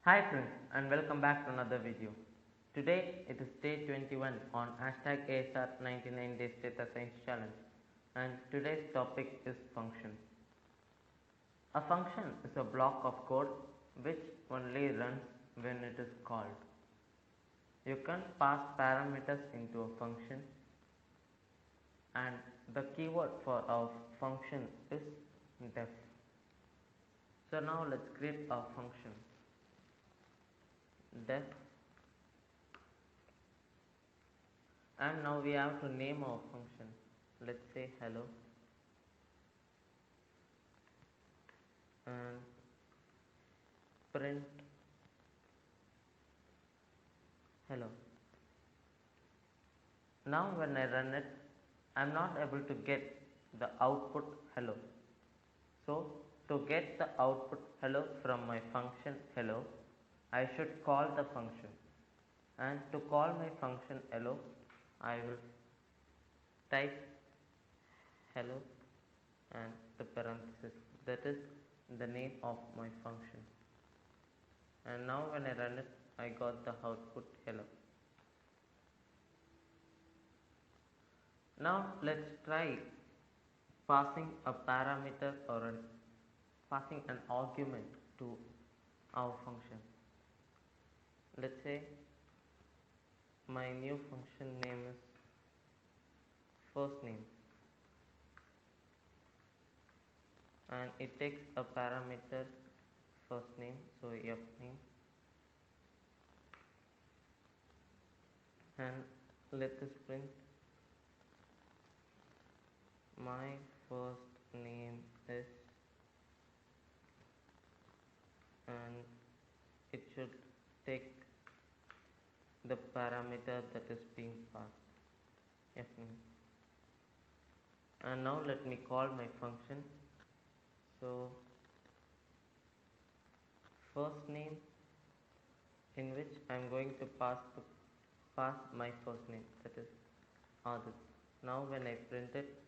Hi friends and welcome back to another video. Today it is day 21 on hashtag ASR 99 Days Data Science Challenge and today's topic is function. A function is a block of code which only runs when it is called. You can pass parameters into a function and the keyword for our function is def. So now let's create a function def, and now we have to name our function. Let's say hello and print hello. Now when I run it, I am not able to get the output hello. So to get the output hello from my function hello, I should call the function, and to call my function hello, I will type hello and the parenthesis, that is the name of my function, and now when I run it, I got the output hello. Now let's try passing a parameter or passing an argument to our function. Let's say my new function name is first name, and it takes a parameter first name, so f name, and let us print my first name is, and it should take the parameter that is being passed, f name. And now let me call my function. So first name, in which I am going to pass my first name, that is Adith. Now when I print it,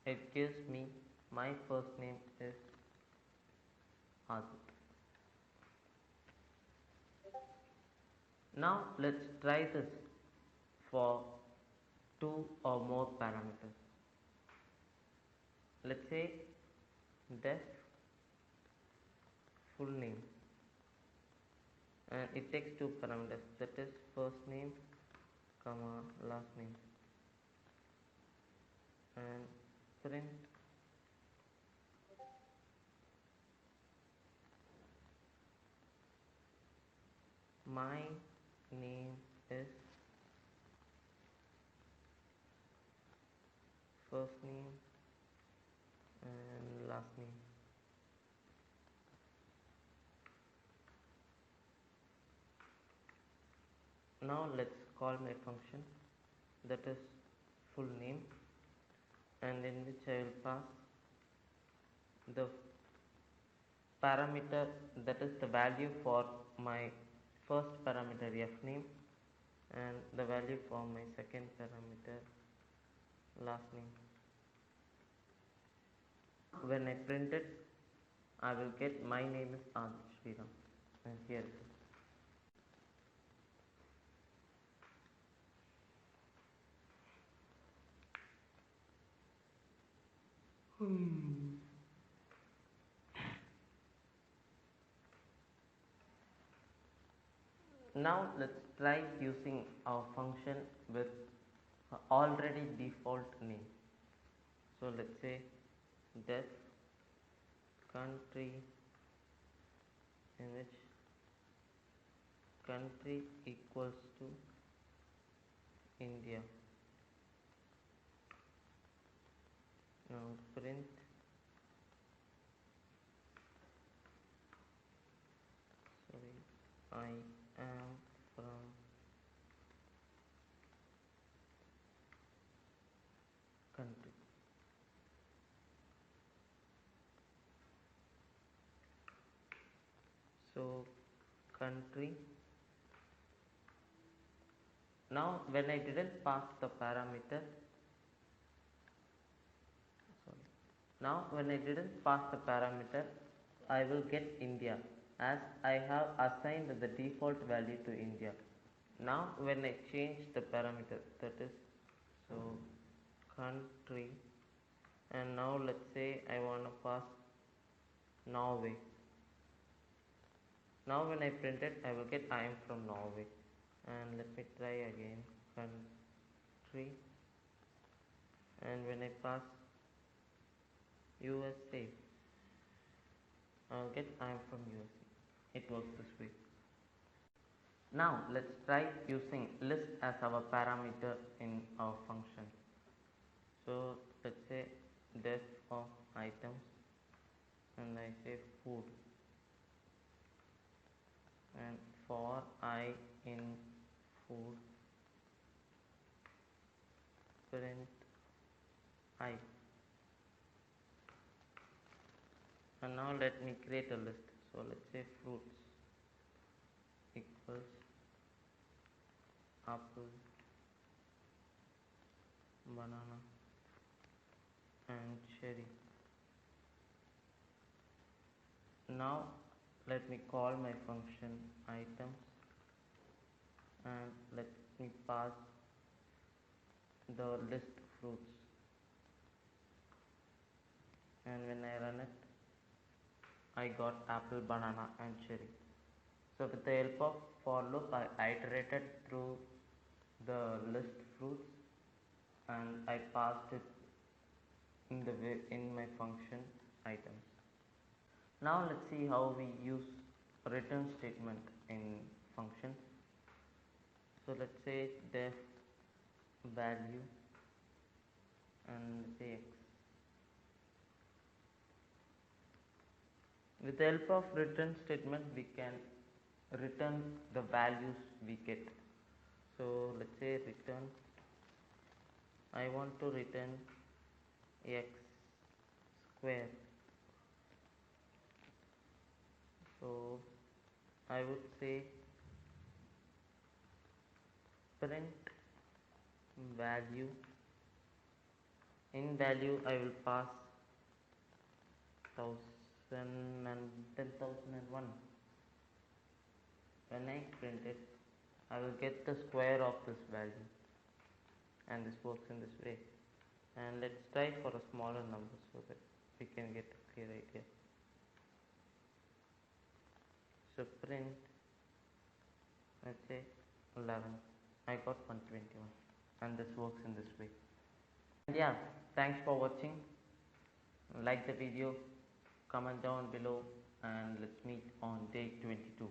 it gives me my first name is Adith. Now let's try this for two or more parameters. Let's say def full name, and it takes two parameters, that is first name comma last name, and print my name is first name and last name. Now let's call my function, that is full name, and in which I will pass the parameter, that is the value for my first parameter f name, and the value for my second parameter last name. When I print it, I will get my name is Adith Sreeram, and here it is. Now let's try using our function with already default name. So let's say def country, in which country equals to India. Now print I am from country. So country. Now when I didn't pass the parameter, sorry. Now when I didn't pass the parameter, I will get India. as I have assigned the default value to India. Now when I change the parameter, that is, so country, and now let's say I want to pass Norway. Now when I print it, I will get I am from Norway. And let me try again, country, and when I pass USA, I'll get I am from USA. It works this way. Now let's try using list as our parameter in our function. So let's say def of items, and I say food, and for I in food, print I. And now let me create a list. So let's say fruits equals apple, banana, and cherry. Now let me call my function items, and let me pass the list fruits, and when I run it, I got apple, banana, and cherry. So with the help of for loop, I iterated through the list fruits, and I passed it in my function items. Now let's see how we use return statement in functions. So let's say def value, and say x. With the help of return statement, we can return the values we get. So let's say return, I want to return x square. So I would say print value. In value I will pass 1000 and 10,001. When I print it, I will get the square of this value, and this works in this way. And let's try for a smaller number so that we can get a clear idea. So print, let's say 11. I got 121, and this works in this way. And yeah, thanks for watching. Like the video, comment down below, and let's meet on day 22.